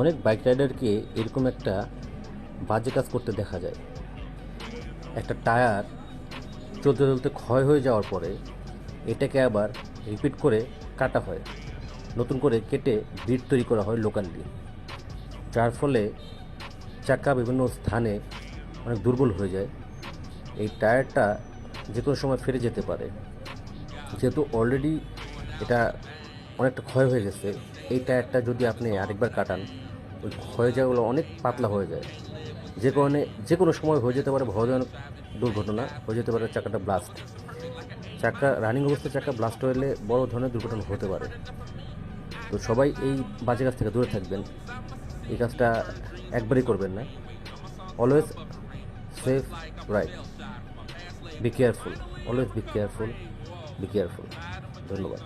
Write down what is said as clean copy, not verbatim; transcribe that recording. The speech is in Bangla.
অনেক বাইক রাইডারকে এরকম একটা বাজে কাজ করতে দেখা যায়। একটা টায়ার চলতে চলতে ক্ষয় হয়ে যাওয়ার পরে এটাকে আবার রিপিট করে কাটা হয়, নতুন করে কেটে বিট তৈরি করা হয় লোকালি, যার ফলে চাকা বিভিন্ন স্থানে অনেক দুর্বল হয়ে যায়। এই টায়ারটা যে কোনো সময় ফেটে যেতে পারে। যেহেতু অলরেডি এটা অনেকটা ক্ষয় হয়ে গেছে, এই টায়ারটা যদি আপনি আরেকবার কাটান, ওই ক্ষয় যাওয়াগুলো অনেক পাতলা হয়ে যায়, যে কারণে যে কোনো সময় হয়ে যেতে পারে ভয়ানক দুর্ঘটনা, হয়ে যেতে পারে চাকাটা ব্লাস্ট। চাকা রানিং অবস্থায় চাকা ব্লাস্ট হলে বড় ধরনের দুর্ঘটনা হতে পারে। তো সবাই এই বাজে কাজ থেকে দূরে থাকবেন, এই কাজটা একবারই করবেন না। Always safe ride, be careful, always be careful, be careful. ধন্যবাদ।